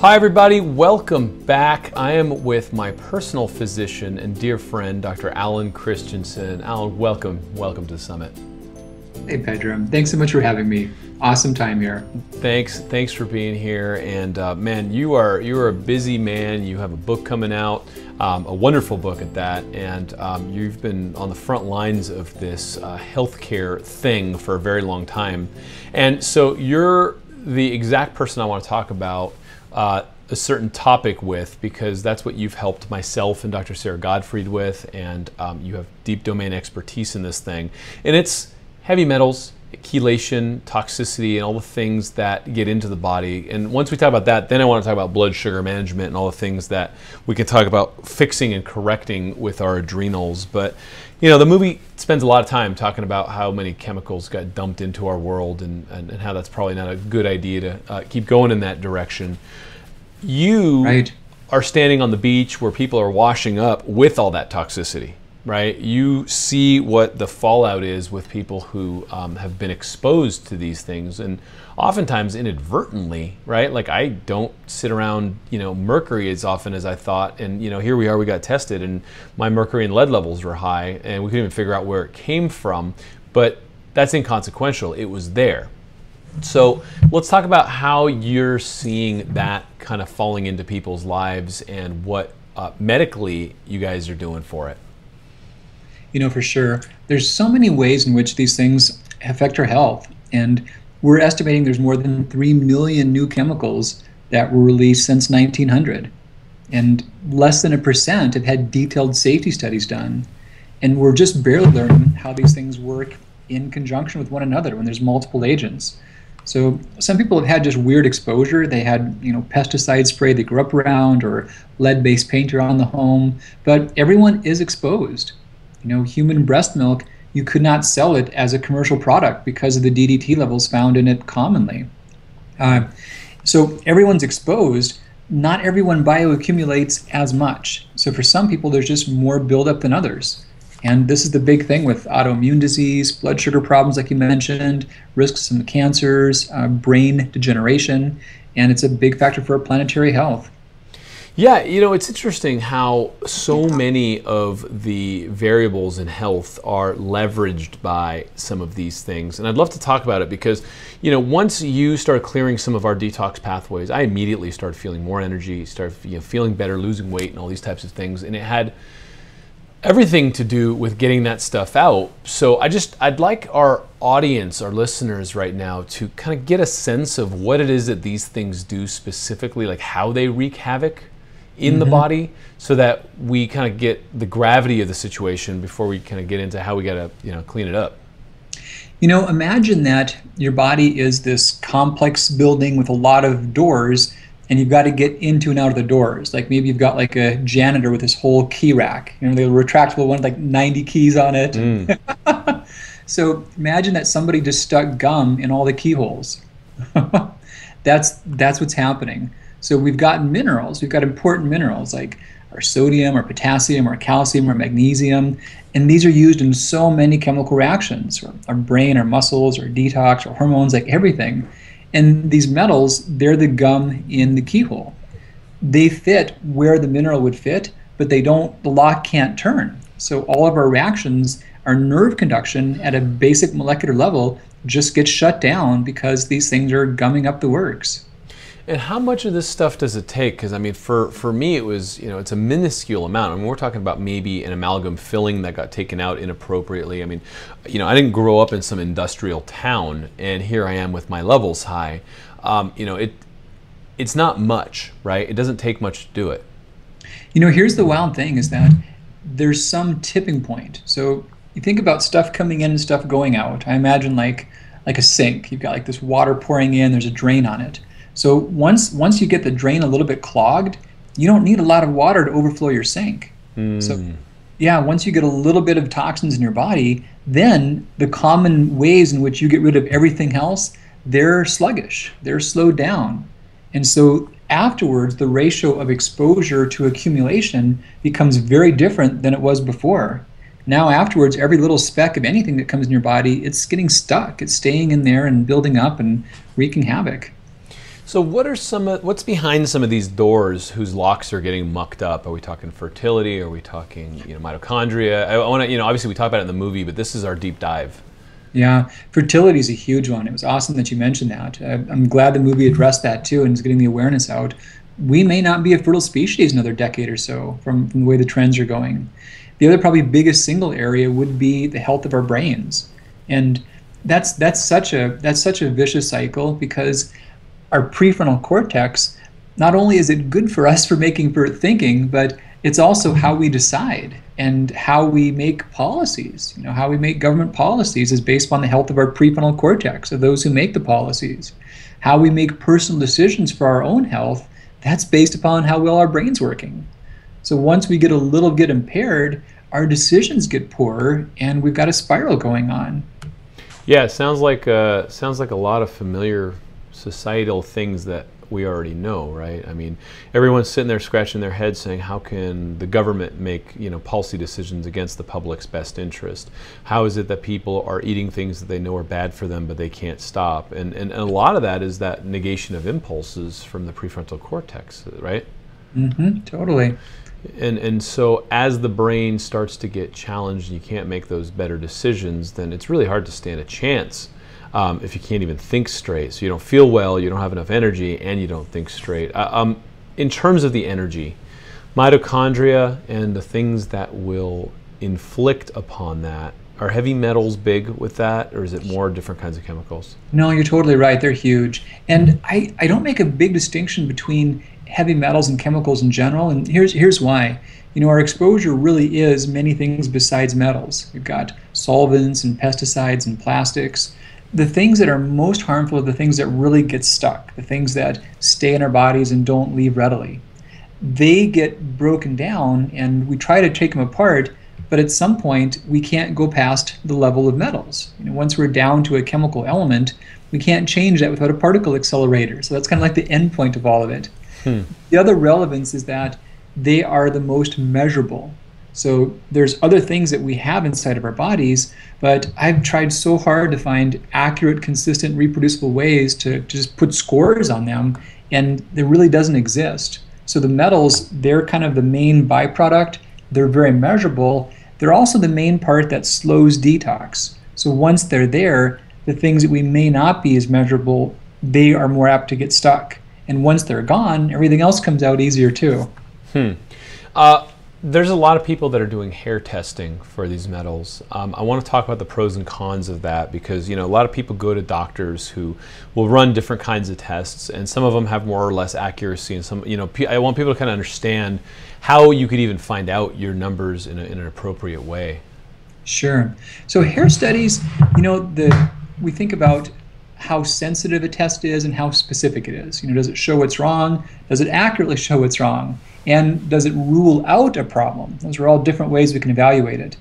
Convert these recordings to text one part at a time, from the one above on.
Hi everybody, welcome back. I am with my personal physician and dear friend, Dr. Alan Christensen. Alan, welcome to the summit. Hey Pedram, thanks so much for having me. Awesome time here. Thanks for being here. And man, you're a busy man. You have a book coming out, a wonderful book at that, and you've been on the front lines of this healthcare thing for a very long time. And so you're the exact person I want to talk about a certain topic with, because that's what you've helped myself and Dr. Sarah Gottfried with, and you have deep domain expertise in this thing. And it's heavy metals, chelation, toxicity, and all the things that get into the body. And once we talk about that, then I want to talk about blood sugar management and all the things that we can talk about fixing and correcting with our adrenals. But you know, the movie spends a lot of time talking about how many chemicals got dumped into our world, and how that's probably not a good idea to keep going in that direction. You are standing on the beach where people are washing up with all that toxicity, right? You see what the fallout is with people who have been exposed to these things, and oftentimes inadvertently, right? Like, I don't sit around, mercury as often as I thought, and here we are, we got tested, and my mercury and lead levels were high, and we couldn't even figure out where it came from, but that's inconsequential. It was there. So let's talk about how you're seeing that kind of falling into people's lives, and what medically you guys are doing for it. For sure. There's so many ways in which these things affect our health. And we're estimating there's more than 3 million new chemicals that were released since 1900. And less than 1% have had detailed safety studies done. And we're just barely learning how these things work in conjunction with one another when there's multiple agents. So some people have had just weird exposure. They had, pesticide spray they grew up around, or lead-based paint around the home. But everyone is exposed. Human breast milk, you could not sell it as a commercial product because of the DDT levels found in it commonly. So everyone's exposed. Not everyone bioaccumulates as much. So for some people, there's just more buildup than others. And this is the big thing with autoimmune disease, blood sugar problems like you mentioned, risks of cancers, brain degeneration, and it's a big factor for our planetary health. Yeah, it's interesting how so many of the variables in health are leveraged by some of these things. And I'd love to talk about it because, once you start clearing some of our detox pathways, I immediately started feeling more energy, started feeling better, losing weight, and all these types of things. And it had everything to do with getting that stuff out. So I'd like our audience, our listeners right now, to kind of get a sense of what it is that these things do specifically, like how they wreak havoc in the body, so that we kind of get the gravity of the situation before we kind of get into how we got to clean it up. Imagine that your body is this complex building with a lot of doors, and you've got to get into and out of the doors. Like maybe you've got like a janitor with this whole key rack, the retractable one with like 90 keys on it. So imagine that somebody just stuck gum in all the keyholes. That's what's happening. So we've got minerals, we've got important minerals like our sodium, our potassium, our calcium, our magnesium, and these are used in so many chemical reactions, our brain, our muscles, our detox, our hormones, like everything. And these metals, they're the gum in the keyhole. They fit where the mineral would fit, but the lock can't turn. So all of our reactions, our nerve conduction at a basic molecular level just gets shut down because these things are gumming up the works. And how much of this stuff does it take? Because I mean, for me, it was, it's a minuscule amount. I mean, we're talking about maybe an amalgam filling that got taken out inappropriately. I mean, I didn't grow up in some industrial town, and here I am with my levels high. It's not much, right? It doesn't take much to do it. Here's the wild thing is that there's some tipping point. So you think about stuff coming in and stuff going out. I imagine like a sink. You've got like this water pouring in, there's a drain on it. So once you get the drain a little bit clogged, you don't need a lot of water to overflow your sink. So yeah, once you get a little bit of toxins in your body, then the common ways in which you get rid of everything else, they're sluggish, they're slowed down. And so afterwards, the ratio of exposure to accumulation becomes very different than it was before. Now afterwards, every little speck of anything that comes in your body, it's getting stuck. It's staying in there and building up and wreaking havoc. So what's behind some of these doors whose locks are getting mucked up? Are we talking fertility? Are we talking, mitochondria? I want to, obviously we talk about it in the movie, but this is our deep dive. Yeah, fertility is a huge one. It was awesome that you mentioned that. I'm glad the movie addressed that too and is getting the awareness out. We may not be a fertile species in another decade or so from the way the trends are going. The other probably biggest single area would be the health of our brains. And that's such a vicious cycle, because our prefrontal cortex, not only is it good for us for thinking, but it's also how we decide and how we make policies. How we make government policies is based on the health of our prefrontal cortex, of those who make the policies. How we make personal decisions for our own health, that's based upon how well our brain's working. So once we get a little bit impaired, our decisions get poorer, and we've got a spiral going on. Yeah, it sounds like a lot of familiar societal things that we already know, right? I mean, everyone's sitting there scratching their head saying, how can the government make, policy decisions against the public's best interest? How is it that people are eating things that they know are bad for them, but they can't stop? And a lot of that is that negation of impulses from the prefrontal cortex, right? Mm-hmm, totally. And so as the brain starts to get challenged and you can't make those better decisions, then it's really hard to stand a chance if you can't even think straight. So you don't feel well, you don't have enough energy, and you don't think straight. In terms of the energy, mitochondria and the things that will inflict upon that, are heavy metals big with that, or is it more different kinds of chemicals? No, you're totally right. They're huge. And I don't make a big distinction between heavy metals and chemicals in general, and here's why. Our exposure really is many things besides metals. We've got solvents and pesticides and plastics. The things that are most harmful are the things that really get stuck, the things that stay in our bodies and don't leave readily. They get broken down, and we try to take them apart, but at some point we can't go past the level of metals. Once we're down to a chemical element, we can't change that without a particle accelerator. So that's kind of like the end point of all of it. The other relevance is that they are the most measurable. So there's other things that we have inside of our bodies, but I've tried so hard to find accurate, consistent, reproducible ways to just put scores on them, and there really doesn't exist. So the metals, they're kind of the main byproduct. They're very measurable. They're also the main part that slows detox. So once they're there, the things that we may not be as measurable, they are more apt to get stuck. And once they're gone, everything else comes out easier too. There's a lot of people that are doing hair testing for these metals. I want to talk about the pros and cons of that, because a lot of people go to doctors who will run different kinds of tests, and some of them have more or less accuracy, and some, I want people to kind of understand how you could even find out your numbers in an appropriate way. Sure. So hair studies, we think about how sensitive a test is and how specific it is. Does it show what's wrong? Does it accurately show what's wrong? And does it rule out a problem? Those are all different ways we can evaluate it.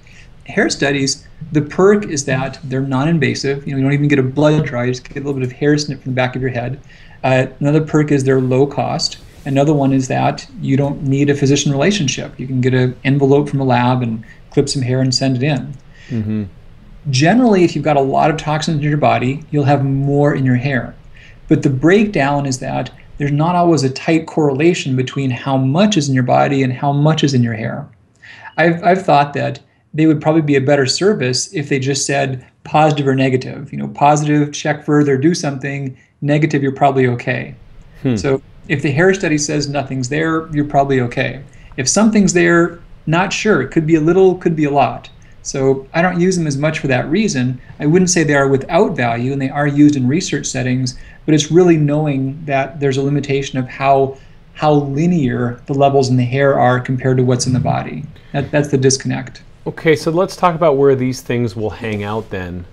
Hair studies, the perk is that they're non-invasive. You don't even get a blood draw, you just get a little bit of hair snip from the back of your head. Another perk is they're low cost. Another one is that you don't need a physician relationship. You can get an envelope from a lab and clip some hair and send it in. Mm-hmm. Generally, if you've got a lot of toxins in your body, you'll have more in your hair. But the breakdown is that there's not always a tight correlation between how much is in your body and how much is in your hair. I've thought that they would probably be a better service if they just said positive or negative. Positive, check further, do something. Negative, you're probably okay. So if the hair study says nothing's there, you're probably okay. If something's there, not sure. It could be a little, could be a lot. So I don't use them as much for that reason. I wouldn't say they are without value, and they are used in research settings, but it's really knowing that there's a limitation of how linear the levels in the hair are compared to what's in the body. That's the disconnect. Okay, so let's talk about where these things will hang out then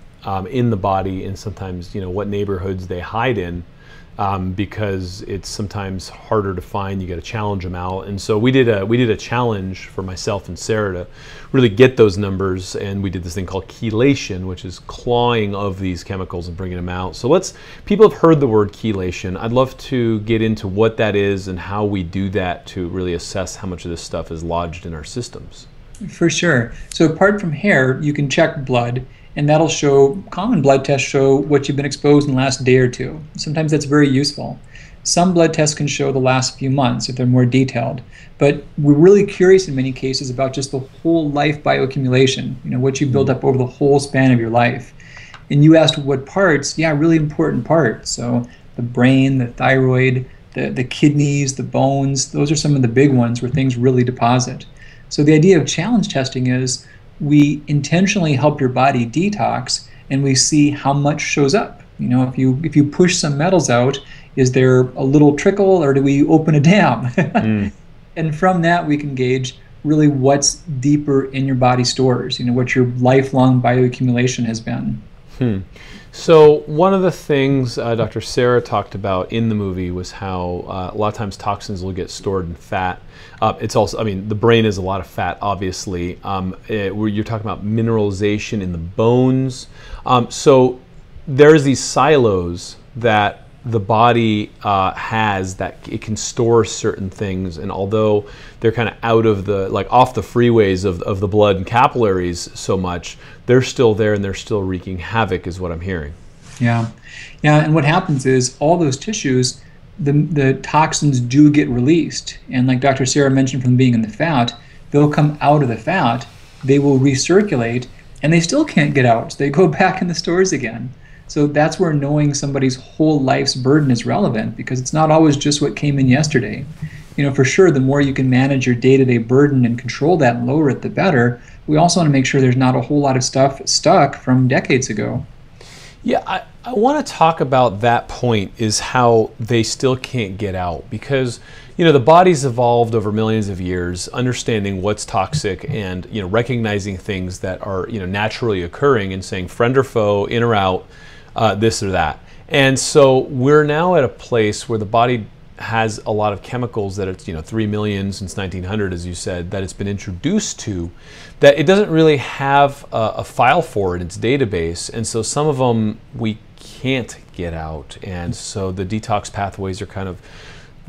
in the body, and sometimes what neighborhoods they hide in. Because it's sometimes harder to find. You got to challenge them out, and so we did a challenge for myself and Sarah to really get those numbers, and we did this thing called chelation, which is clawing of these chemicals and bringing them out. So people have heard the word chelation. I'd love to get into what that is and how we do that to really assess how much of this stuff is lodged in our systems. For sure. So apart from hair, you can check blood, and that'll show, common blood tests show what you've been exposed in the last day or two. Sometimes that's very useful. Some blood tests can show the last few months if they're more detailed. But we're really curious in many cases about just the whole life bioaccumulation, what you build up over the whole span of your life. And you asked what parts. Yeah, really important parts. So the brain, the thyroid, the kidneys, the bones, those are some of the big ones where things really deposit. So the idea of challenge testing is we intentionally help your body detox, and we see how much shows up. If you push some metals out, is there a little trickle, or do we open a dam? And from that, we can gauge really what's deeper in your body stores, what your lifelong bioaccumulation has been. So one of the things Dr. Sarah talked about in the movie was how a lot of times toxins will get stored in fat. It's also, the brain is a lot of fat, obviously. Where you're talking about mineralization in the bones. So there's these silos that the body has that it can store certain things, and although they're kind of out of the, off the freeways of the blood and capillaries so much, they're still there and they're still wreaking havoc, is what I'm hearing. Yeah, and what happens is all those tissues, the toxins do get released, and like Dr. Sarah mentioned from being in the fat, they'll come out of the fat, they will recirculate, and they still can't get out. They go back in the stores again. So that's where knowing somebody's whole life's burden is relevant, because it's not always just what came in yesterday. For sure, the more you can manage your day-to-day burden and control that and lower it, the better. We also want to make sure there's not a whole lot of stuff stuck from decades ago. Yeah, I want to talk about that point, is how they still can't get out, because the body's evolved over millions of years, understanding what's toxic and recognizing things that are naturally occurring and saying friend or foe, in or out, this or that. And so we're now at a place where the body has a lot of chemicals that it's 3 million since 1900, as you said, that it's been introduced to, that it doesn't really have a file for in its database, and so some of them we can't get out, and so the detox pathways are kind of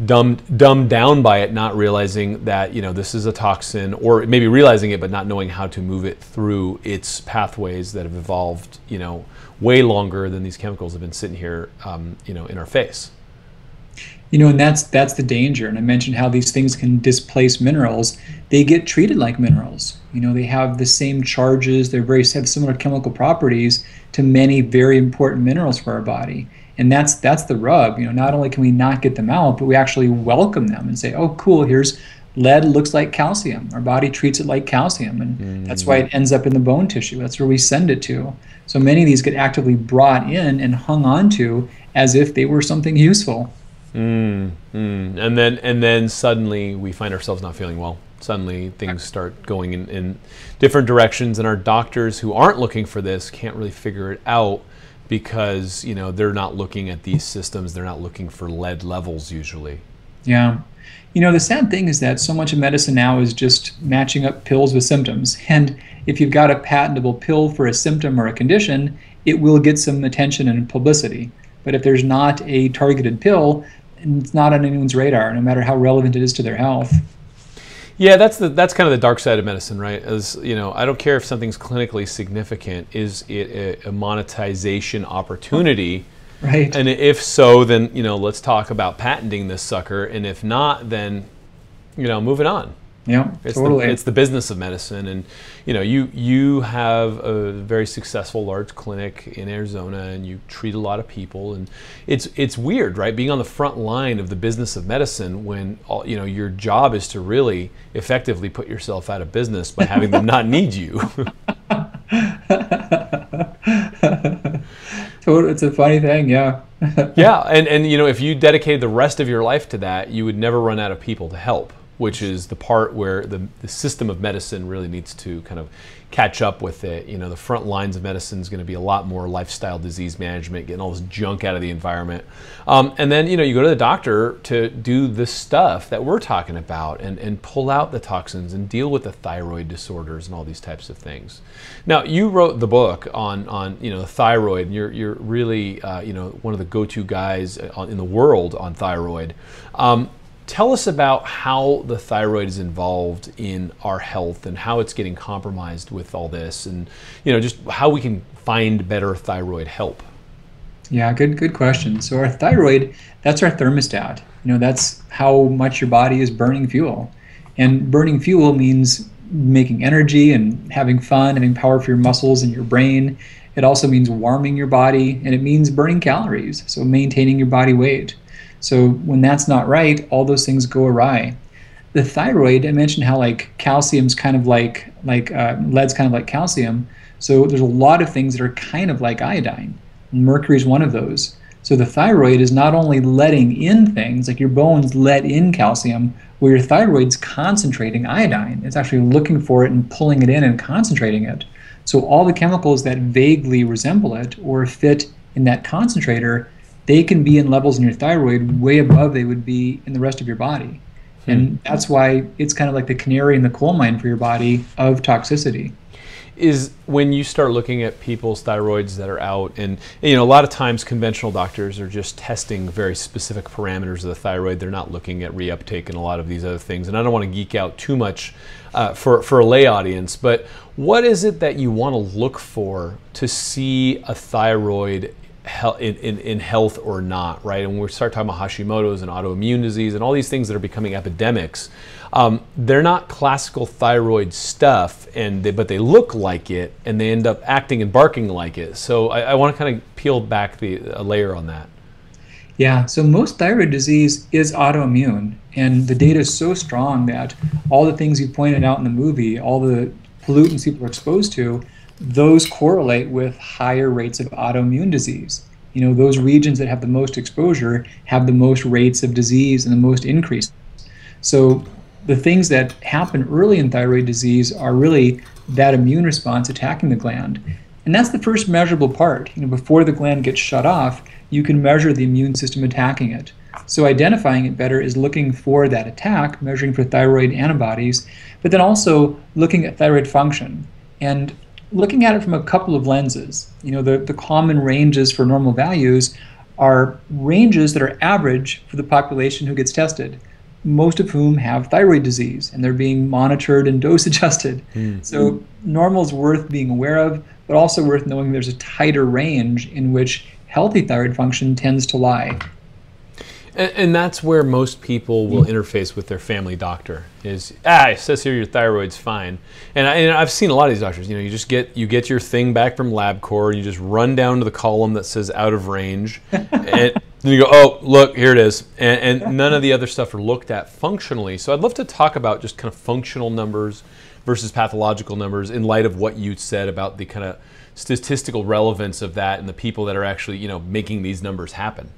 dumbed down by it, not realizing that this is a toxin, or maybe realizing it but not knowing how to move it through its pathways that have evolved way longer than these chemicals have been sitting here in our face. And that's the danger. And I mentioned how these things can displace minerals. They get treated like minerals. They have the same charges. They have similar chemical properties to many very important minerals for our body. And that's the rub. Not only can we not get them out, but we actually welcome them and say, oh, cool, here's lead, looks like calcium. Our body treats it like calcium, and that's why it ends up in the bone tissue. That's where we send it to. So many of these get actively brought in and hung on to as if they were something useful. And then suddenly we find ourselves not feeling well. Suddenly things start going in different directions, and our doctors who aren't looking for this can't really figure it out, because they're not looking at these systems. They're not looking for lead levels usually. Yeah. The sad thing is that so much of medicine now is just matching up pills with symptoms. And if you've got a patentable pill for a symptom or a condition, it will get some attention and publicity. But if there's not a targeted pill, it's not on anyone's radar, no matter how relevant it is to their health. Yeah, that's kind of the dark side of medicine, right? As I don't care if something's clinically significant. Is it a monetization opportunity? Right. And if so, then let's talk about patenting this sucker. And if not, then moving on. Yeah, totally. It's the business of medicine, and you have a very successful large clinic in Arizona, and you treat a lot of people, and it's weird, right? Being on the front line of the business of medicine when your job is to really effectively put yourself out of business by having them not need you. It's a funny thing, yeah. Yeah, and if you dedicated the rest of your life to that, you would never run out of people to help, which is the part where the system of medicine really needs to kind of catch up with it. The front lines of medicine is going to be a lot more lifestyle disease management, getting all this junk out of the environment. And then, you go to the doctor to do the stuff that we're talking about and pull out the toxins and deal with the thyroid disorders and all these types of things. Now, you wrote the book on the thyroid, and you're really, one of the go-to guys in the world on thyroid. Tell us about how the thyroid is involved in our health and how it's getting compromised with all this, and just how we can find better thyroid help. Yeah, good question. So our thyroid, that's our thermostat. That's how much your body is burning fuel. And burning fuel means making energy and having fun, having power for your muscles and your brain. It also means warming your body, and it means burning calories, so maintaining your body weight. So when that's not right, all those things go awry. The thyroid, I mentioned how like calcium's kind of like lead's kind of like calcium. So there's a lot of things that are kind of like iodine. Mercury is one of those. So the thyroid is not only letting in things, like your bones let in calcium, where your thyroid's concentrating iodine. It's actually looking for it and pulling it in and concentrating it. So all the chemicals that vaguely resemble it or fit in that concentrator, they can be in levels in your thyroid way above they would be in the rest of your body. And that's why it's kind of like the canary in the coal mine for your body of toxicity. Is when you start looking at people's thyroids that are out, and a lot of times conventional doctors are just testing very specific parameters of the thyroid. They're not looking at reuptake and a lot of these other things. And I don't want to geek out too much for a lay audience, but what is it that you want to look for to see a thyroid in health or not, right? And when we start talking about Hashimoto's and autoimmune disease and all these things that are becoming epidemics, they're not classical thyroid stuff, but they look like it, and they end up acting and barking like it. So I want to kind of peel back a layer on that. Yeah, so most thyroid disease is autoimmune, and the data is so strong that all the things you pointed out in the movie, all the pollutants people are exposed to, those correlate with higher rates of autoimmune disease. Those regions that have the most exposure have the most rates of disease and the most increase. So the things that happen early in thyroid disease are really that immune response attacking the gland. And that's the first measurable part. Before the gland gets shut off, you can measure the immune system attacking it. So identifying it better is looking for that attack, measuring for thyroid antibodies, but then also looking at thyroid function and looking at it from a couple of lenses. The common ranges for normal values are ranges that are average for the population who gets tested, most of whom have thyroid disease, and they're being monitored and dose adjusted. So normal is worth being aware of, but also worth knowing there's a tighter range in which healthy thyroid function tends to lie. And that's where most people will interface with their family doctor. It says here your thyroid's fine. And I've seen a lot of these doctors. You get your thing back from LabCorp, and you just run down to the column that says out of range, and then you go, oh, look, here it is. And none of the other stuff are looked at functionally. So I'd love to talk about just kind of functional numbers versus pathological numbers in light of what you said about the kind of statistical relevance of that and the people that are actually making these numbers happen.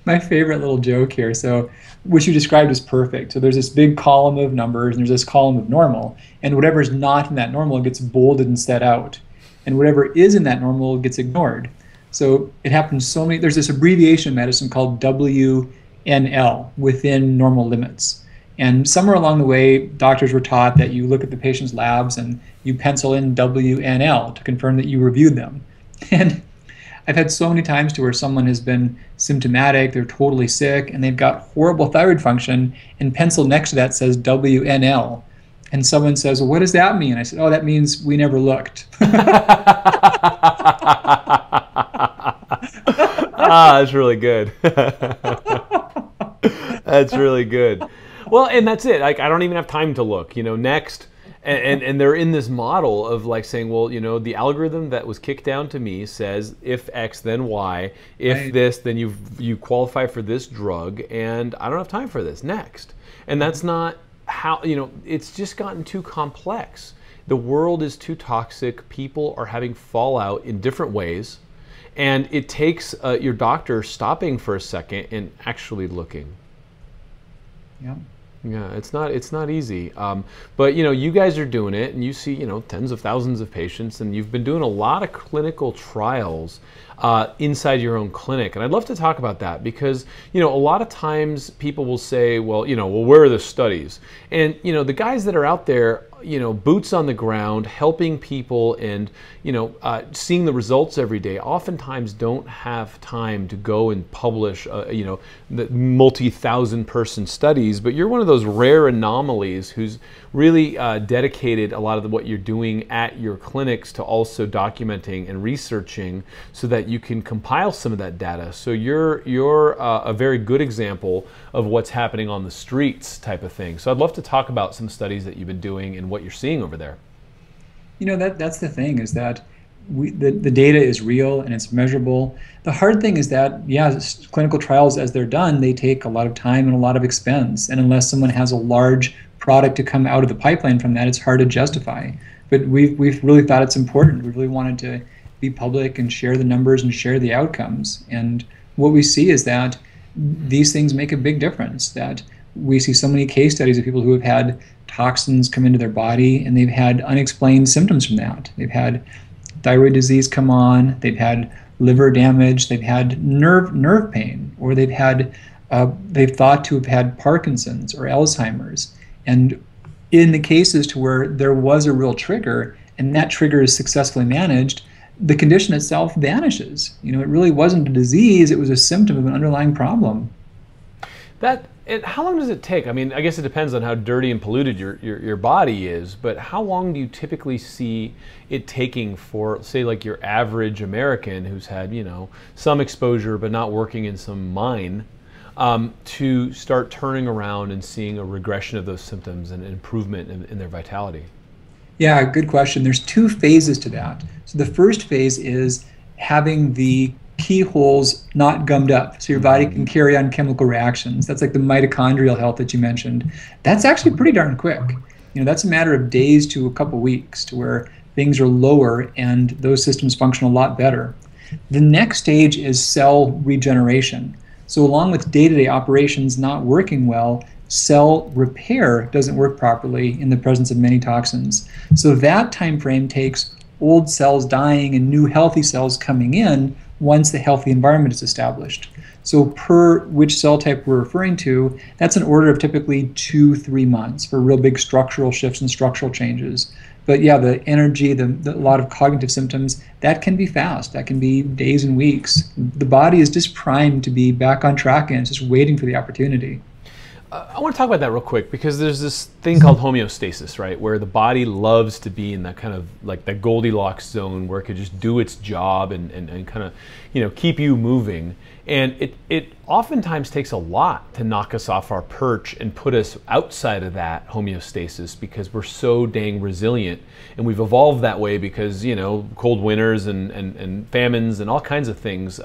My favorite little joke here, so which you described as perfect. So there's this big column of numbers, and there's this column of normal, and whatever's not in that normal gets bolded and set out, and whatever is in that normal gets ignored. So it happens there's this abbreviation in medicine called WNL, within normal limits. And somewhere along the way, doctors were taught that you look at the patient's labs and you pencil in WNL to confirm that you reviewed them. And I've had so many times to where someone has been symptomatic, they're totally sick, and they've got horrible thyroid function, and pencil next to that says WNL. And someone says, well, what does that mean? I said, oh, that means we never looked. That's really good. That's really good. Well, and that's it. Like, I don't even have time to look. Next. And they're in this model of like saying, well, the algorithm that was kicked down to me says if X, then Y. If right. This, then you qualify for this drug, and I don't have time for this. Next. And that's not how, it's just gotten too complex. The world is too toxic. People are having fallout in different ways. And it takes your doctor stopping for a second and actually looking. Yeah. Yeah, it's not easy, but you guys are doing it, and you see tens of thousands of patients, and you've been doing a lot of clinical trials inside your own clinic, and I'd love to talk about that because a lot of times people will say, well, where are the studies? And the guys that are out there, boots on the ground, helping people, and seeing the results every day, oftentimes don't have time to go and publish the multi-thousand person studies. But you're one of those rare anomalies who's really dedicated a lot of what you're doing at your clinics to also documenting and researching so that you can compile some of that data. So you're a very good example of what's happening on the streets type of thing. So I'd love to talk about some studies that you've been doing and what you're seeing over there. That's the thing, is that the data is real and it's measurable. The hard thing is that, clinical trials, as they're done, they take a lot of time and a lot of expense. And unless someone has a large product to come out of the pipeline from that, it's hard to justify. But we've really thought it's important. We really wanted to be public and share the numbers and share the outcomes. And what we see is that these things make a big difference. That we see so many case studies of people who have had toxins come into their body and they've had unexplained symptoms from that. They've had thyroid disease come on, they've had liver damage, they've had nerve pain, or they've thought to have had Parkinson's or Alzheimer's. And in the cases to where there was a real trigger and that trigger is successfully managed, the condition itself vanishes. It really wasn't a disease, it was a symptom of an underlying problem. How long does it take? I mean, I guess it depends on how dirty and polluted your body is, but how long do you typically see it taking for, say, like your average American who's had, some exposure but not working in some mine, to start turning around and seeing a regression of those symptoms and improvement in their vitality? Yeah, good question. There's two phases to that. So the first phase is having the keyholes not gummed up so your body can carry on chemical reactions. That's like the mitochondrial health that you mentioned. That's actually pretty darn quick. That's a matter of days to a couple weeks to where things are lower and those systems function a lot better. The next stage is cell regeneration. So along with day-to-day operations not working well, cell repair doesn't work properly in the presence of many toxins. So that time frame takes old cells dying and new healthy cells coming in once the healthy environment is established. So per which cell type we're referring to, that's an order of typically 2-3 months for real big structural shifts and structural changes. But yeah, the energy, the lot of cognitive symptoms, that can be fast. That can be days and weeks. The body is just primed to be back on track and it's just waiting for the opportunity. I want to talk about that real quick because there's this thing called homeostasis, right? Where the body loves to be in that kind of like that Goldilocks zone where it could just do its job and kind of, keep you moving. And it oftentimes takes a lot to knock us off our perch and put us outside of that homeostasis because we're so dang resilient. And we've evolved that way because, cold winters and famines and all kinds of things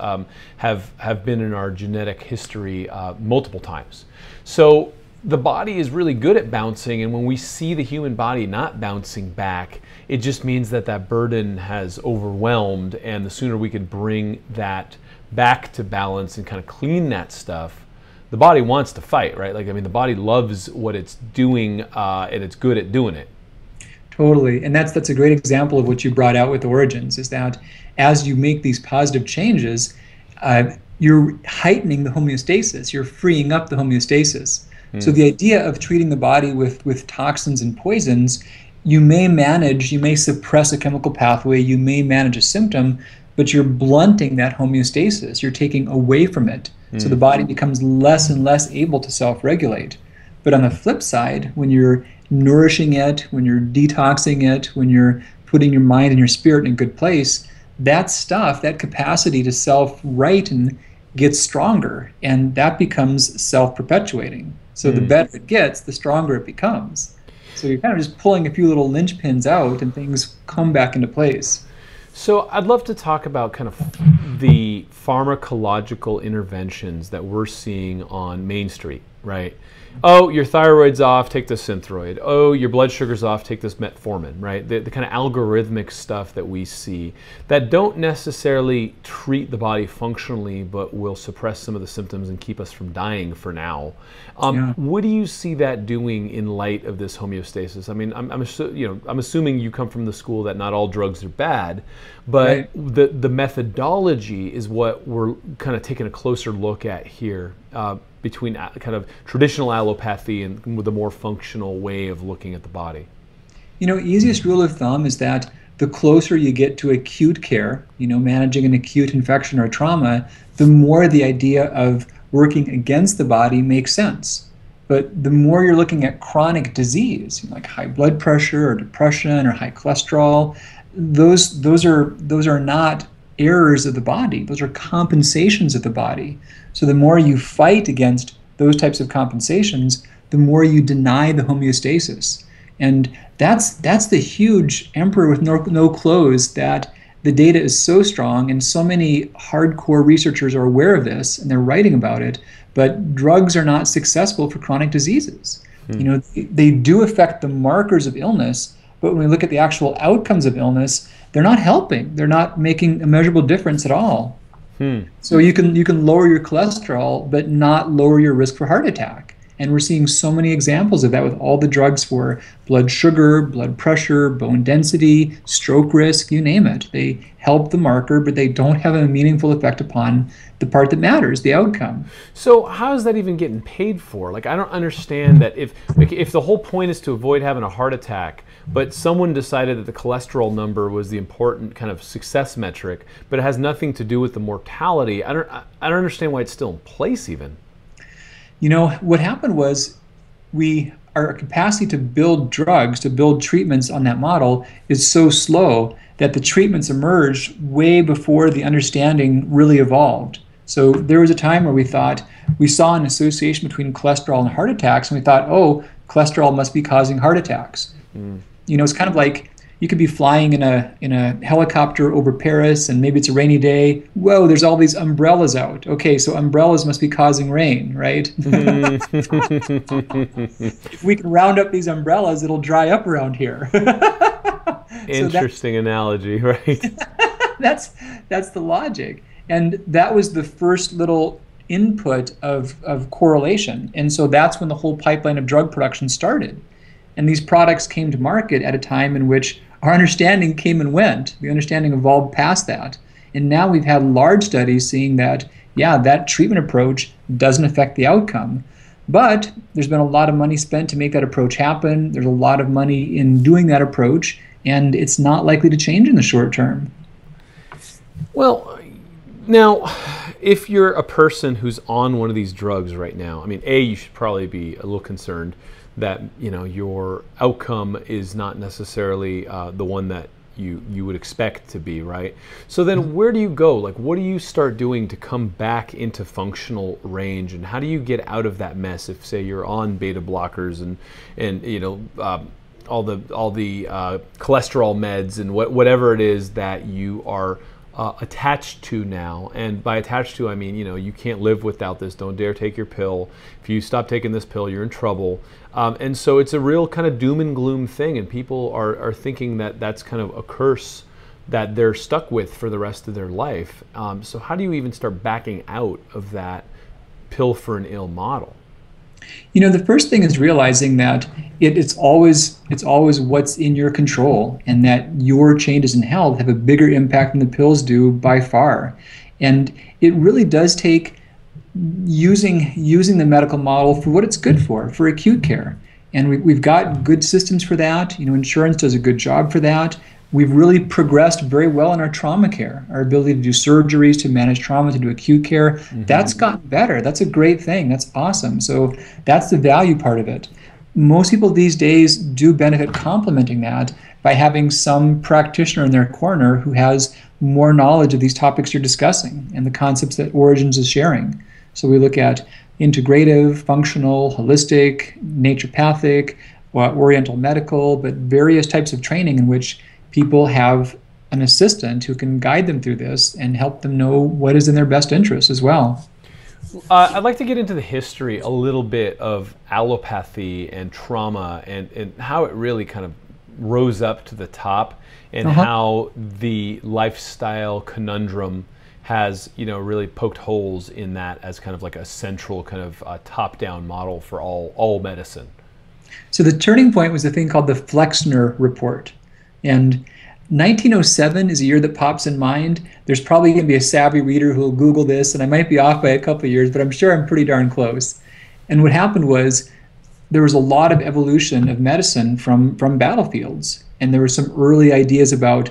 have been in our genetic history multiple times. So the body is really good at bouncing, and when we see the human body not bouncing back, it just means that that burden has overwhelmed, and the sooner we can bring that back to balance and kind of clean that stuff, the body wants to fight, right? The body loves what it's doing, and it's good at doing it. Totally, and that's a great example of what you brought out with Origins, is that as you make these positive changes, you're heightening the homeostasis, you're freeing up the homeostasis. So the idea of treating the body with toxins and poisons, you may suppress a chemical pathway, you may manage a symptom, but you're blunting that homeostasis, you're taking away from it. So the body becomes less and less able to self-regulate. But on the flip side, when you're nourishing it, when you're detoxing it, when you're putting your mind and your spirit in a good place, that stuff, that capacity to self-right and gets stronger, and that becomes self-perpetuating. So the better it gets, the stronger it becomes. So you're kind of just pulling a few little linchpins out and things come back into place. So I'd love to talk about kind of the pharmacological interventions that we're seeing on Main Street, right? Oh, your thyroid's off, take this Synthroid. Oh, your blood sugar's off, take this metformin, right? The kind of algorithmic stuff that we see that don't necessarily treat the body functionally, but will suppress some of the symptoms and keep us from dying for now. What do you see that doing in light of this homeostasis? I mean, I'm assuming you come from the school that not all drugs are bad, but the methodology is what we're kind of taking a closer look at here. Between kind of traditional allopathy and with a more functional way of looking at the body. Easiest rule of thumb is that the closer you get to acute care, managing an acute infection or trauma, the more the idea of working against the body makes sense. But the more you're looking at chronic disease, like high blood pressure or depression or high cholesterol, those are not errors of the body. Those are compensations of the body. So the more you fight against those types of compensations, the more you deny the homeostasis. And that's the huge emperor with no clothes, that the data is so strong and so many hardcore researchers are aware of this and they're writing about it, but drugs are not successful for chronic diseases. They do affect the markers of illness, but when we look at the actual outcomes of illness, they're not helping. They're not making a measurable difference at all. So you can lower your cholesterol, but not lower your risk for heart attack. And we're seeing so many examples of that with all the drugs for blood sugar, blood pressure, bone density, stroke risk, you name it. They help the marker, but they don't have a meaningful effect upon the part that matters, the outcome. So how is that even getting paid for? Like, I don't understand that if the whole point is to avoid having a heart attack, but someone decided that the cholesterol number was the important kind of success metric, but it has nothing to do with the mortality, I don't understand why it's still in place even. What happened was our capacity to build drugs, to build treatments on that model is so slow that the treatments emerged way before the understanding really evolved. So there was a time where we saw an association between cholesterol and heart attacks, and we thought, oh, cholesterol must be causing heart attacks. It's kind of like you could be flying in a helicopter over Paris, and maybe it's a rainy day. Whoa, there's all these umbrellas out. Okay, so umbrellas must be causing rain, right? If we can round up these umbrellas, it'll dry up around here. Interesting analogy, right? That's the logic. And that was the first little input of correlation. And so that's when the whole pipeline of drug production started. And these products came to market at a time in which our understanding came and went. The understanding evolved past that. And now we've had large studies seeing that, that treatment approach doesn't affect the outcome. But there's been a lot of money spent to make that approach happen. There's a lot of money in doing that approach, and it's not likely to change in the short term. Well, now, if you're a person who's on one of these drugs right now, I mean, you should probably be a little concerned that your outcome is not necessarily the one that you would expect to be, right? So then where do you go? Like, what do you start doing to come back into functional range, and how do you get out of that mess if, say, you're on beta blockers and all the cholesterol meds and whatever it is that you are attached to now? And by attached to, I mean, you can't live without this. Don't dare take your pill. If you stop taking this pill, you're in trouble. And so it's a real kind of doom and gloom thing, and people are thinking that that's kind of a curse that they're stuck with for the rest of their life. So how do you even start backing out of that pill for an ill model? The first thing is realizing that it's always what's in your control, and that your changes in health have a bigger impact than the pills do by far. And it really does take using the medical model for what it's good for acute care. And we've got good systems for that. Insurance does a good job for that. We've really progressed very well in our trauma care, our ability to do surgeries, to manage trauma, to do acute care. That's gotten better. That's a great thing. That's awesome. So that's the value part of it. Most people these days do benefit complementing that by having some practitioner in their corner who has more knowledge of these topics you're discussing and the concepts that Origins is sharing. So we look at integrative, functional, holistic, naturopathic, oriental medical, but various types of training in which people have an assistant who can guide them through this and help them know what is in their best interest as well. I'd like to get into the history a little bit of allopathy and trauma and how it really kind of rose up to the top, and how the lifestyle conundrum has really poked holes in that as kind of like a central kind of top-down model for all medicine. So the turning point was a thing called the Flexner Report. And 1907 is a year that pops in mind. There's probably going to be a savvy reader who will Google this, and I might be off by a couple of years, but I'm sure I'm pretty darn close. And what happened was there was a lot of evolution of medicine from battlefields, and there were some early ideas about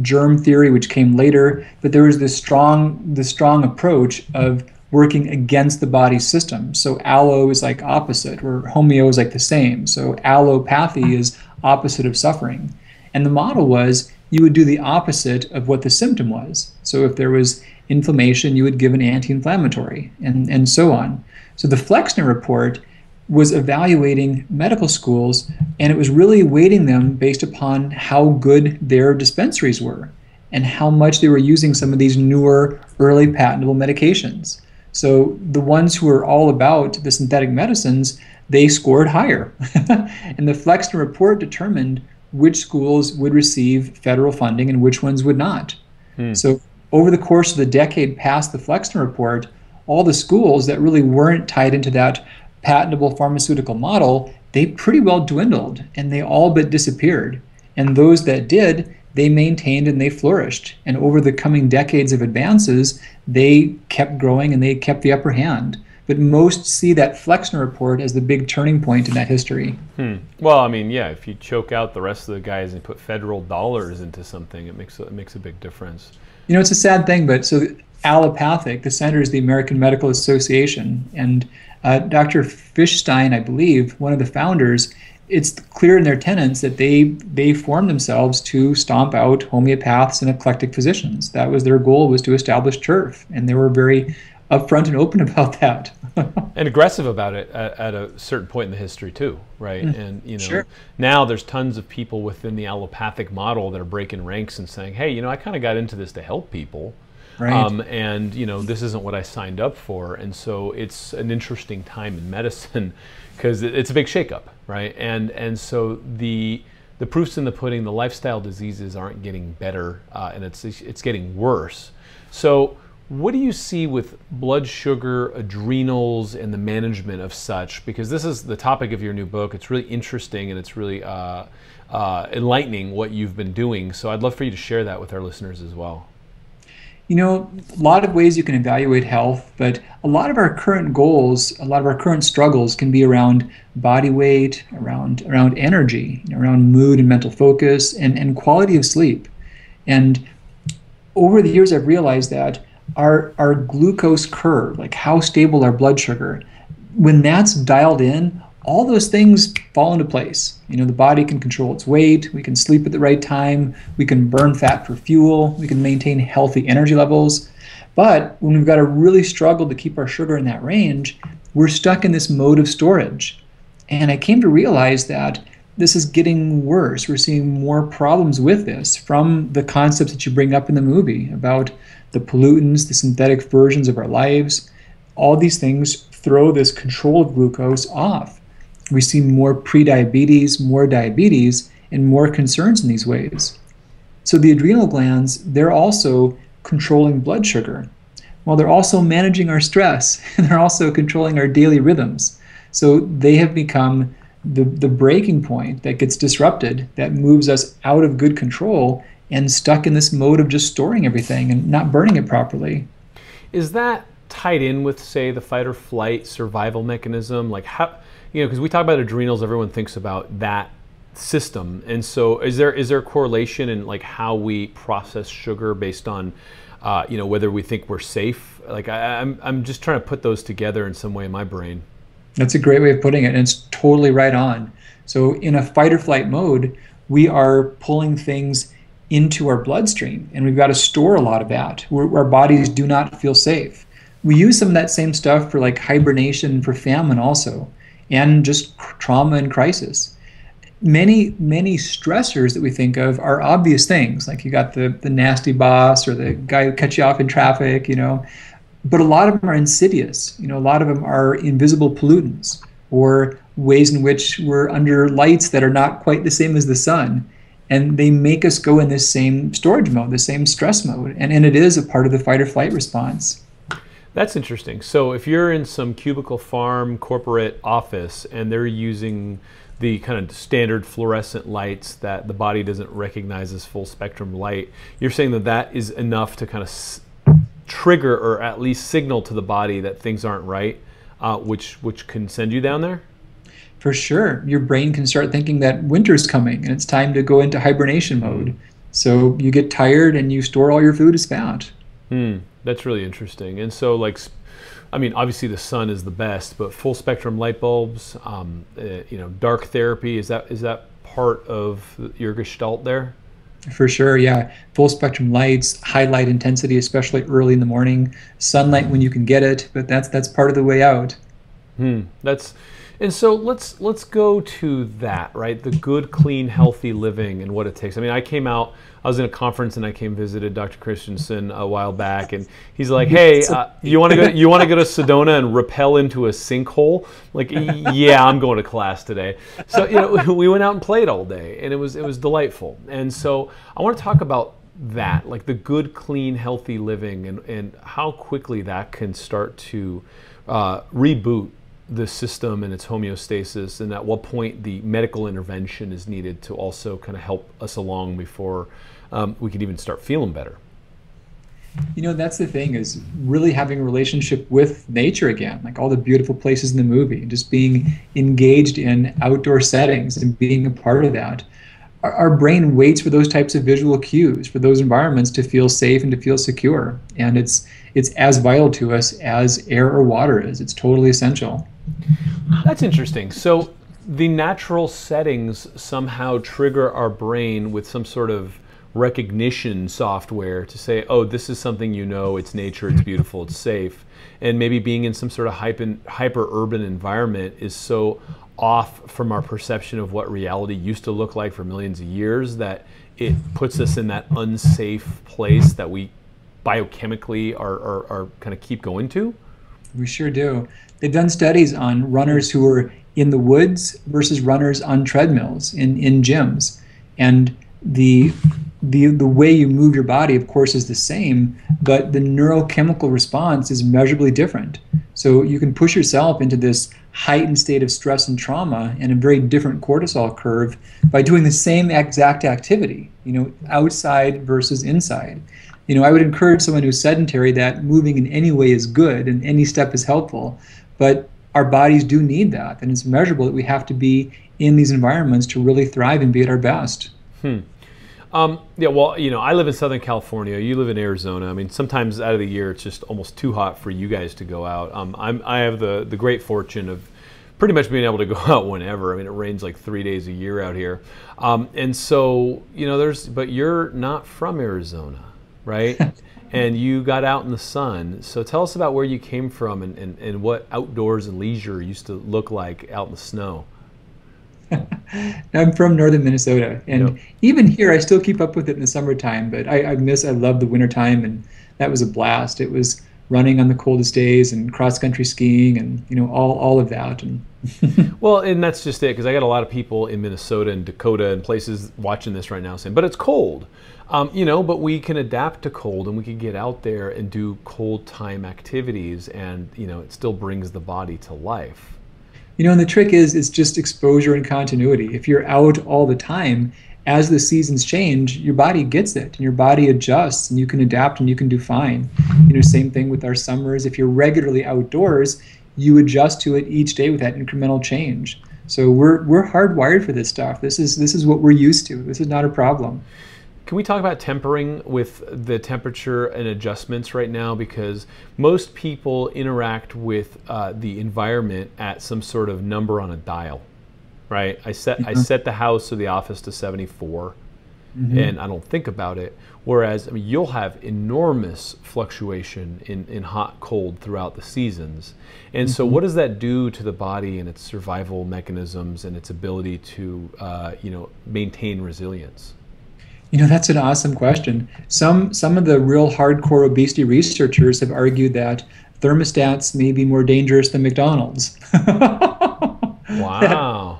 germ theory, which came later. But there was this strong approach of working against the body's system. So allo is like opposite, or homeo is like the same. So allopathy is opposite of suffering. And the model was you would do the opposite of what the symptom was. So if there was inflammation, you would give an anti-inflammatory, and so on. So the Flexner report was evaluating medical schools, and it was really weighting them based upon how good their dispensaries were and how much they were using some of these newer, early patentable medications. So the ones who were all about the synthetic medicines, they scored higher. And the Flexner report determined which schools would receive federal funding and which ones would not. So over the course of the decade past the Flexner report, all the schools that really weren't tied into that patentable pharmaceutical model, they pretty well dwindled, and they all but disappeared. And those that did, they maintained and they flourished. And over the coming decades of advances, they kept growing and they kept the upper hand. But most see that Flexner report as the big turning point in that history. Well, I mean, yeah, if you choke out the rest of the guys and put federal dollars into something, it makes a big difference. You know, it's a sad thing, but so allopathic, the center is the American Medical Association, and Dr. Fishstein, I believe, one of the founders, it's clear in their tenets that they formed themselves to stomp out homeopaths and eclectic physicians. That was their goal, was to establish turf, and they were very upfront and open about that. And aggressive about it at a certain point in the history too, right? And you know, Sure. Now there's tons of people within the allopathic model that are breaking ranks and saying, hey, you know, I kind of got into this to help people. Right. And you know, this isn't what I signed up for. And so it's an interesting time in medicine because it's a big shakeup, right? And so the proof's in the pudding. The lifestyle diseases aren't getting better, and it's getting worse. So what do you see with blood sugar, adrenals, and the management of such? Because this is the topic of your new book. It's really interesting, and it's really enlightening what you've been doing. So I'd love for you to share that with our listeners as well. You know, a lot of ways you can evaluate health, but a lot of our current goals, a lot of our current struggles can be around body weight, around energy, around mood and mental focus, and quality of sleep. And over the years, I've realized that our glucose curve, like how stable our blood sugar, when that's dialed in, all those things fall into place. You know, the body can control its weight, we can sleep at the right time, we can burn fat for fuel, we can maintain healthy energy levels. But when we've got to really struggle to keep our sugar in that range, we're stuck in this mode of storage. And I came to realize that this is getting worse. We're seeing more problems with this from the concepts that you bring up in the movie about the pollutants, the synthetic versions of our lives. All these things throw this control of glucose off. We see more prediabetes, more diabetes, and more concerns in these ways. So the adrenal glands, they're also controlling blood sugar. Well, they're also managing our stress, and they're also controlling our daily rhythms. So they have become the breaking point that gets disrupted, that moves us out of good control and stuck in this mode of just storing everything and not burning it properly. Is that tied in with, say, the fight or flight survival mechanism? Like how, you know, because we talk about adrenals, everyone thinks about that system. And so is there a correlation in like how we process sugar based on, you know, whether we think we're safe? Like I'm just trying to put those together in some way in my brain. That's a great way of putting it, and it's totally right on. So in a fight or flight mode, we are pulling things into our bloodstream, and we've got to store a lot of that. Our bodies do not feel safe. We use some of that same stuff for like hibernation, for famine also, and just trauma and crisis. Many stressors that we think of are obvious things, like you got the nasty boss or the guy who cuts you off in traffic, you know. But a lot of them are insidious. You know, a lot of them are invisible pollutants or ways in which we're under lights that are not quite the same as the sun. And they make us go in this same storage mode, the same stress mode. And it is a part of the fight or flight response. That's interesting. So if you're in some cubicle farm corporate office and they're using the kind of standard fluorescent lights that the body doesn't recognize as full spectrum light, you're saying that that is enough to kind of trigger or at least signal to the body that things aren't right, which can send you down there? For sure. Your brain can start thinking that winter's coming and it's time to go into hibernation mode. So you get tired and you store all your food as fat. That's really interesting. And so, like, I mean, obviously the sun is the best, but full spectrum light bulbs, dark therapy, is that part of your gestalt there? For sure, yeah. Full spectrum lights, high light intensity, especially early in the morning, sunlight when you can get it, but that's part of the way out. That's And so let's go to that, right? The good, clean, healthy living and what it takes. I mean, I was in a conference and I visited Dr. Christensen a while back, and he's like, "Hey, you want to go to Sedona and rappel into a sinkhole?" Like, yeah, I'm going to class today. So we went out and played all day, and it was delightful. And so I want to talk about that, like the good, clean, healthy living, and how quickly that can start to reboot the system and its homeostasis, and at what point the medical intervention is needed to also kind of help us along before we can even start feeling better. That's the thing, is really having a relationship with nature again, like all the beautiful places in the movie, and just being engaged in outdoor settings and being a part of that. Our brain waits for those types of visual cues, for those environments to feel safe and to feel secure. And it's as vital to us as air or water is. It's totally essential. That's interesting. So the natural settings somehow trigger our brain with some sort of recognition software to say, oh, this is something, it's nature, it's beautiful, it's safe. And maybe being in some sort of hyper-urban environment is so off from our perception of what reality used to look like for millions of years that it puts us in that unsafe place that we biochemically are kind of keep going to? We sure do. They've done studies on runners who are in the woods versus runners on treadmills in gyms. And the way you move your body, of course, is the same, but the neurochemical response is measurably different. So you can push yourself into this heightened state of stress and trauma and a very different cortisol curve by doing the same exact activity, outside versus inside. I would encourage someone who's sedentary that moving in any way is good and any step is helpful, but our bodies do need that, and it's measurable that we have to be in these environments to really thrive and be at our best. Yeah, well, I live in Southern California. You live in Arizona. I mean, sometimes out of the year, it's just almost too hot for you guys to go out. I have the great fortune of pretty much being able to go out whenever. I mean, it rains like 3 days a year out here. And so, but you're not from Arizona, right? And you got out in the sun. So tell us about where you came from and what outdoors and leisure used to look like out in the snow. I'm from northern Minnesota, and even here I still keep up with it in the summertime, but I love the wintertime, and that was a blast. It was running on the coldest days and cross-country skiing and all of that. And well, and that's just it, because I got a lot of people in Minnesota and Dakota and places watching this right now saying, but it's cold. But we can adapt to cold, and we can get out there and do cold time activities, and it still brings the body to life. And the trick is it's just exposure and continuity. If you're out all the time, as the seasons change, your body gets it and your body adjusts, and you can adapt and you can do fine. Same thing with our summers. If you're regularly outdoors, you adjust to it each day with that incremental change. So we're hardwired for this stuff. This is what we're used to. This is not a problem. Can we talk about tempering with the temperature and adjustments right now? Because most people interact with the environment at some sort of number on a dial, right? I set the house or the office to 74, and I don't think about it. Whereas, you'll have enormous fluctuation in hot, cold throughout the seasons. And so what does that do to the body and its survival mechanisms and its ability to, maintain resilience? That's an awesome question. Some of the real hardcore obesity researchers have argued that thermostats may be more dangerous than McDonald's. Wow.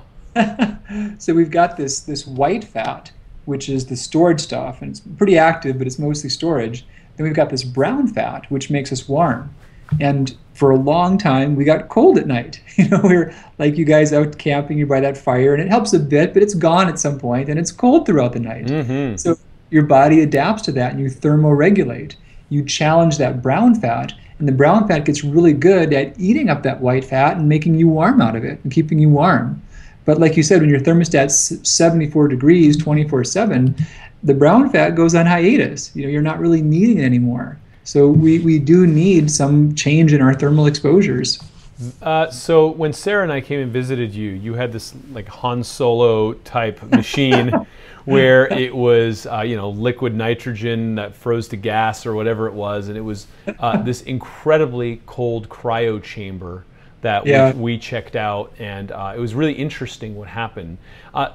So we've got this white fat, which is the stored stuff, and it's pretty active, but it's mostly storage. Then we've got this brown fat, which makes us warm. And for a long time, we got cold at night. We're like you guys out camping, you're by that fire, and it helps a bit, but it's gone at some point, and it's cold throughout the night. So your body adapts to that, and you thermoregulate. You challenge that brown fat, and the brown fat gets really good at eating up that white fat and making you warm out of it and keeping you warm. But like you said, when your thermostat's 74 degrees 24/7, the brown fat goes on hiatus. You're not really needing it anymore. So we do need some change in our thermal exposures. So when Sarah and I came and visited you, you had this like Han Solo type machine where it was, liquid nitrogen that froze to gas or whatever it was. And it was this incredibly cold cryo chamber that we checked out, and it was really interesting what happened.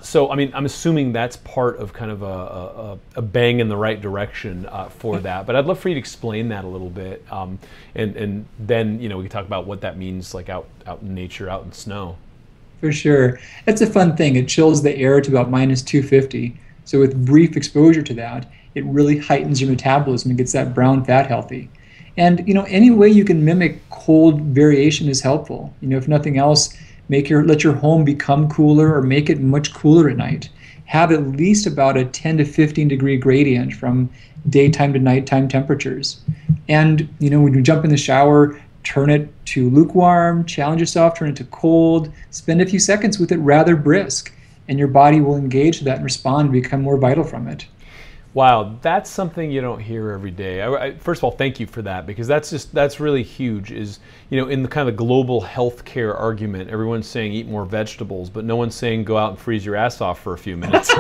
So, I mean, I'm assuming that's part of kind of a bang in the right direction for that. But I'd love for you to explain that a little bit, and then we can talk about what that means, like out in nature, out in snow. For sure, it's a fun thing. It chills the air to about -250. So with brief exposure to that, it really heightens your metabolism and gets that brown fat healthy. And any way you can mimic cold variation is helpful. If nothing else, let your home become cooler or make it much cooler at night. Have at least about a 10 to 15 degree gradient from daytime to nighttime temperatures. And when you jump in the shower, turn it to lukewarm, challenge yourself, turn it to cold, spend a few seconds with it rather brisk, and your body will engage to that and respond, become more vital from it. Wow, that's something you don't hear every day. First of all, thank you for that, because that's really huge. Is in the kind of global healthcare argument, everyone's saying eat more vegetables, but no one's saying go out and freeze your ass off for a few minutes.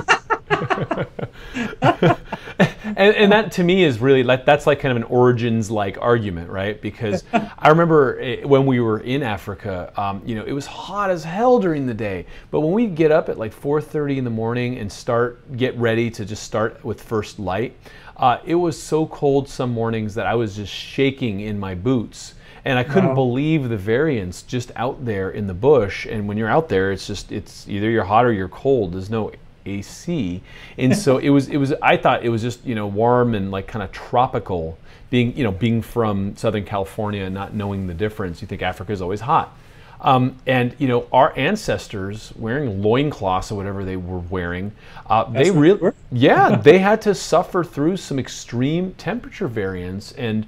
and that to me is really that's like kind of an origins-like argument, right? Because I remember when we were in Africa, it was hot as hell during the day, but when we get up at like 4:30 in the morning and get ready to just start with first light, it was so cold some mornings that I was just shaking in my boots. And I couldn't believe the variance just out there in the bush. And when you're out there, it's either you're hot or you're cold. There's no AC. And so it was I thought it was just warm and like kind of tropical, being from Southern California and not knowing the difference. You think Africa is always hot. And our ancestors wearing loincloths or whatever they were wearing, they had to suffer through some extreme temperature variance. And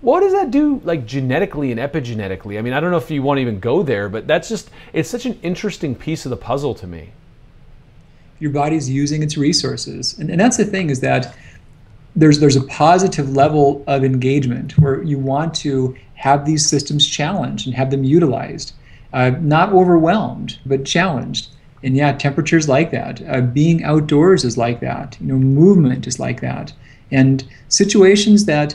what does that do, like genetically and epigenetically? I mean, I don't know if you want to even go there, but it's such an interesting piece of the puzzle to me. Your body's using its resources. And that's the thing, is that there's a positive level of engagement where you want to have these systems challenged and have them utilized. Not overwhelmed, but challenged. And yeah, temperatures like that. Being outdoors is like that. Movement is like that. And situations that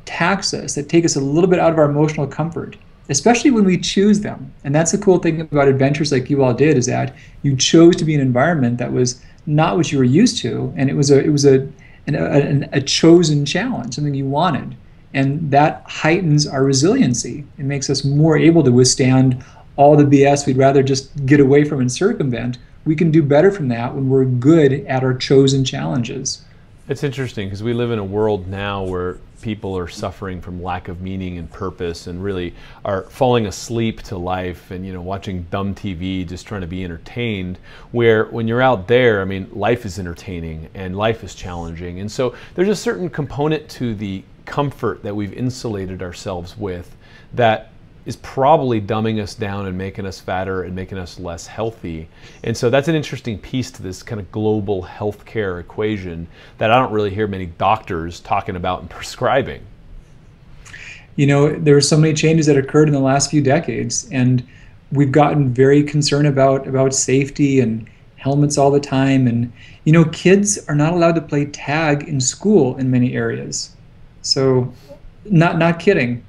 tax us, that take us a little bit out of our emotional comfort, especially when we choose them. And that's the cool thing about adventures like you all did, is that you chose to be in an environment that was not what you were used to, and it was a chosen challenge, something you wanted. And that heightens our resiliency. It makes us more able to withstand all the BS we'd rather just get away from and circumvent. We can do better from that when we're good at our chosen challenges. It's interesting because we live in a world now where people are suffering from lack of meaning and purpose, and really are falling asleep to life, and watching dumb TV, just trying to be entertained, where when you're out there, I mean, life is entertaining and life is challenging. And so there's a certain component to the comfort that we've insulated ourselves with that is probably dumbing us down and making us fatter and making us less healthy. And so that's an interesting piece to this kind of global healthcare equation that I don't really hear many doctors talking about and prescribing. There were so many changes that occurred in the last few decades, and we've gotten very concerned about safety and helmets all the time. And kids are not allowed to play tag in school in many areas. So not kidding.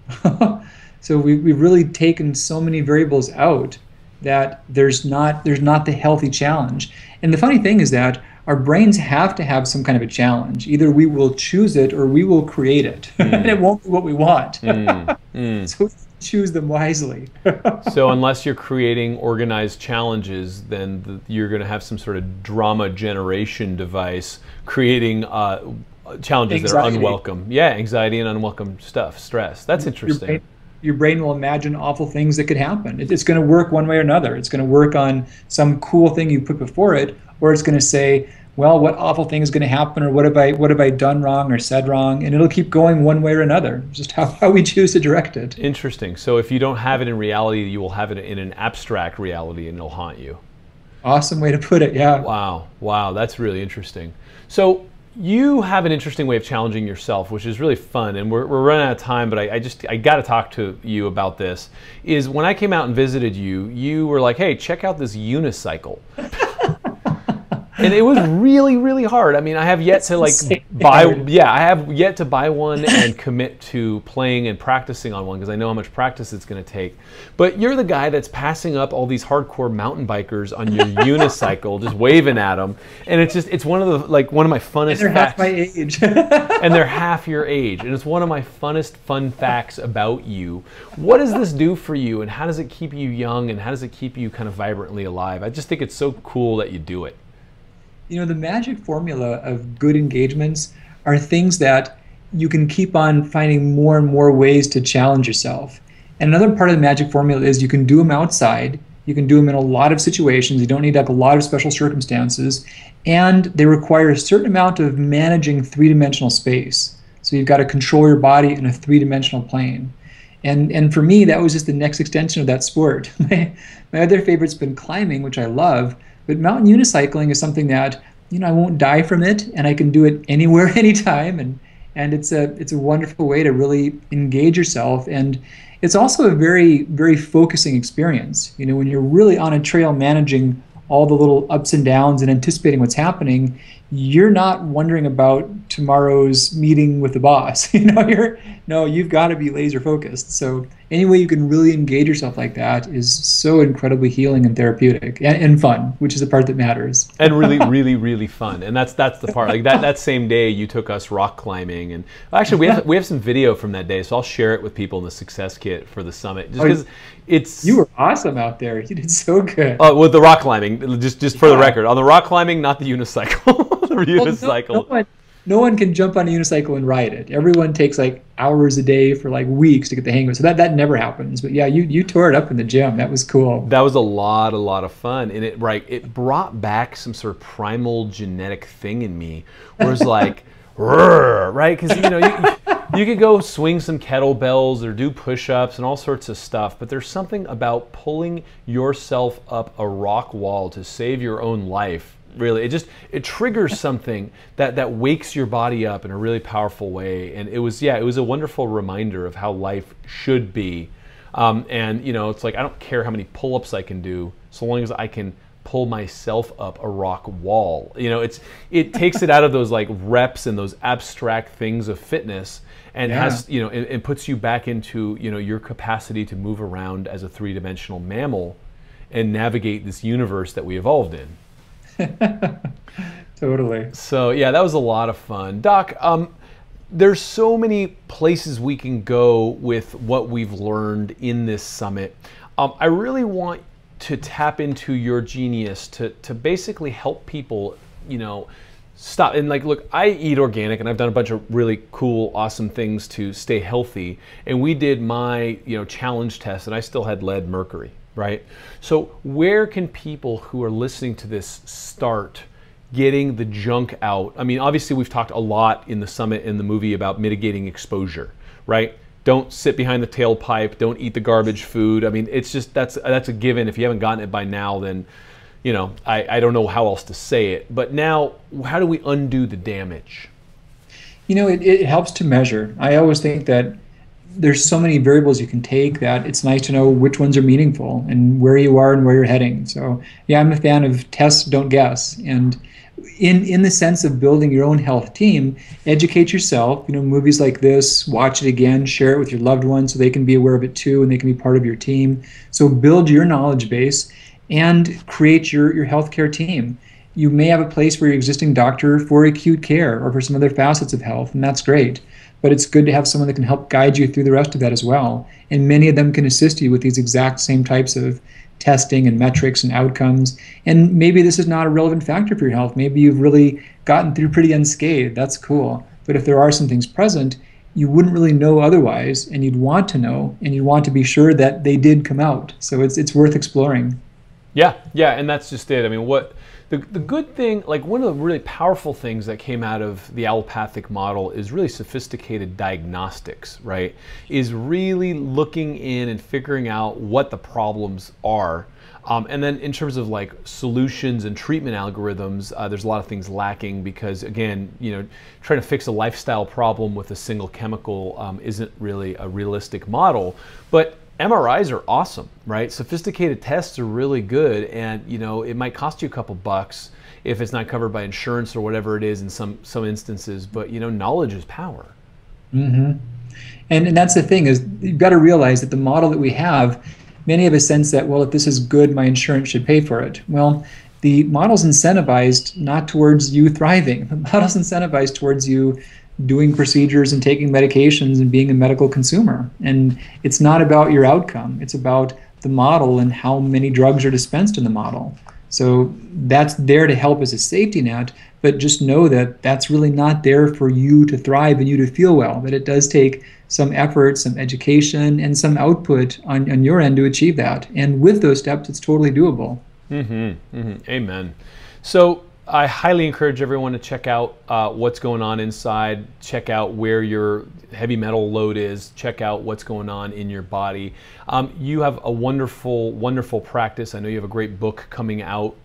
So we've really taken so many variables out that there's not the healthy challenge. And the funny thing is that our brains have to have some kind of a challenge. Either we will choose it or we will create it. And it won't be what we want. So we choose them wisely. So unless you're creating organized challenges, then you're going to have some sort of drama generation device creating challenges that are unwelcome. Yeah, anxiety and unwelcome stuff, stress. That's interesting. Your brain will imagine awful things that could happen. It's going to work one way or another. It's going to work on some cool thing you put before it, or it's going to say, well, what awful thing is going to happen, or what have I done wrong or said wrong? And it'll keep going one way or another, just how we choose to direct it. Interesting. So if you don't have it in reality, you will have it in an abstract reality and it'll haunt you. Awesome way to put it, yeah. Wow, wow, that's really interesting. So you have an interesting way of challenging yourself, which is really fun, and we're running out of time, but I got to talk to you about this. Is when I came out and visited you, you were like, hey, check out this unicycle. And it was really, really hard. I mean, I have yet to I have yet to buy one and commit to playing and practicing on one because I know how much practice it's going to take. But you're the guy that's passing up all these hardcore mountain bikers on your unicycle, just waving at them, and it's one of my funnest. And they're half my age. And they're half your age, and it's one of my fun facts about you. What does this do for you, and how does it keep you young, and how does it keep you kind of vibrantly alive? I just think it's so cool that you do it. The magic formula of good engagements are things that you can keep on finding more and more ways to challenge yourself. And another part of the magic formula is you can do them outside. You can do them in a lot of situations. You don't need a lot of special circumstances. And they require a certain amount of managing three-dimensional space. So you've got to control your body in a three-dimensional plane. And for me, that was just the next extension of that sport. My other favorite's been climbing, which I love. But mountain unicycling is something that, I won't die from it, and I can do it anywhere, anytime, and it's a wonderful way to really engage yourself. And it's also a very, very focusing experience. When you're really on a trail managing all the little ups and downs and anticipating what's happening, you're not wondering about tomorrow's meeting with the boss. You've got to be laser focused. So any way you can really engage yourself like that is so incredibly healing and therapeutic and fun, which is the part that matters. And really, really, really fun. And that's the part. Like that same day, you took us rock climbing, and actually we have some video from that day, so I'll share it with people in the success kit for the summit. Just because you were awesome out there. You did so good. With the rock climbing, just for the record, on the rock climbing, not the unicycle. The unicycle. No one can jump on a unicycle and ride it. Everyone takes hours a day for weeks to get the hang of it. So that never happens. But yeah, you tore it up in the gym. That was cool. That was a lot of fun, and it brought back some sort of primal genetic thing in me, where it's like, right? Because you could go swing some kettlebells or do push-ups and all sorts of stuff, but there's something about pulling yourself up a rock wall to save your own life. Really, it triggers something that wakes your body up in a really powerful way, and it was a wonderful reminder of how life should be. And it's like I don't care how many pull-ups I can do, so long as I can pull myself up a rock wall. It takes it out of those reps and those abstract things of fitness, and it puts you back into your capacity to move around as a three-dimensional mammal and navigate this universe that we evolved in. Totally. So yeah, that was a lot of fun. Doc, there's so many places we can go with what we've learned in this summit. I really want to tap into your genius to basically help people, stop. And look, I eat organic, and I've done a bunch of really cool, awesome things to stay healthy. And we did my, challenge test, and I still had lead mercury. Right? So where can people who are listening to this start getting the junk out? I mean, obviously we've talked a lot in the summit, in the movie, about mitigating exposure, right? Don't sit behind the tailpipe, don't eat the garbage food. I mean, it's just, that's a given. If you haven't gotten it by now, then, I don't know how else to say it. But now, how do we undo the damage? It helps to measure. I always think that there's so many variables you can take that it's nice to know which ones are meaningful and where you are and where you're heading. So yeah, I'm a fan of test, don't guess. And in the sense of building your own health team, educate yourself. Movies like this, watch it again, share it with your loved ones so they can be aware of it too and they can be part of your team. So build your knowledge base and create your healthcare team. You may have a place for your existing doctor for acute care or for some other facets of health, and that's great. But it's good to have someone that can help guide you through the rest of that as well. And many of them can assist you with these exact same types of testing and metrics and outcomes. And maybe this is not a relevant factor for your health. Maybe you've really gotten through pretty unscathed. That's cool. But if there are some things present, you wouldn't really know otherwise, and you'd want to know, and you'd want to be sure that they did come out. So it's worth exploring. Yeah, and that's just it. I mean, what the good thing, like one of the really powerful things that came out of the allopathic model is really sophisticated diagnostics, right? Is really looking in and figuring out what the problems are. And then in terms of like solutions and treatment algorithms, there's a lot of things lacking because, again, trying to fix a lifestyle problem with a single chemical isn't really a realistic model. But MRIs are awesome, right? Sophisticated tests are really good, and it might cost you a couple bucks if it's not covered by insurance or whatever it is in some instances. But knowledge is power. Mm-hmm. And that's the thing, is you've got to realize that the model that we have, many of us sense that, well, if this is good, my insurance should pay for it. Well, the model's incentivized not towards you thriving. The model's incentivized towards you doing procedures and taking medications and being a medical consumer. And it's not about your outcome. It's about the model and how many drugs are dispensed in the model. So that's there to help as a safety net, but just know that that's really not there for you to thrive and you to feel well, that it does take some effort, some education, and some output on your end to achieve that. And with those steps, it's totally doable. Amen. So I highly encourage everyone to check out what's going on inside, check out where your heavy metal load is, check out what's going on in your body. You have a wonderful, wonderful practice. I know you have a great book coming out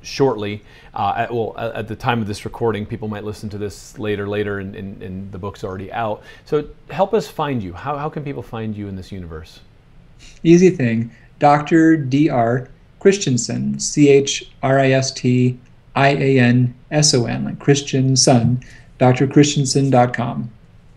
shortly. At the time of this recording, people might listen to this later, and the book's already out. So help us find you. How can people find you in this universe? Easy thing. Dr. Christensen, CHRISTIANSON, like Christian son, drchristensen.com.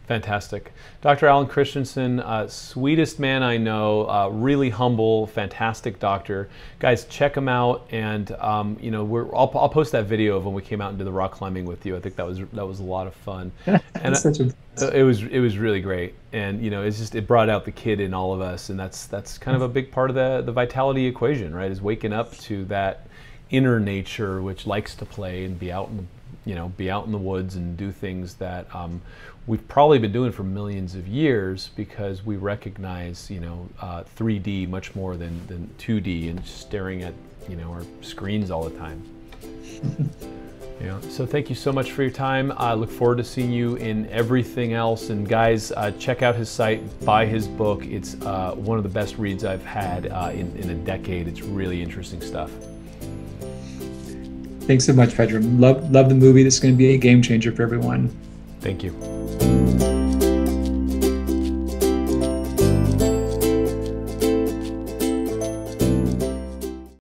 Fantastic. Dr. Alan Christensen, sweetest man I know, really humble, fantastic doctor. Guys, check him out, and I'll post that video of when we came out and did the rock climbing with you. I think that was a lot of fun. And it was really great, and it brought out the kid in all of us, and that's kind of a big part of the vitality equation, right? Is waking up to that inner nature which likes to play and be out in the woods and do things that we've probably been doing for millions of years because we recognize 3D much more than 2D and staring at our screens all the time. So thank you so much for your time. I look forward to seeing you in everything else. And guys, check out his site, buy his book. It's one of the best reads I've had in a decade. It's really interesting stuff. Thanks so much, Pedram. Love the movie. This is going to be a game changer for everyone. Thank you.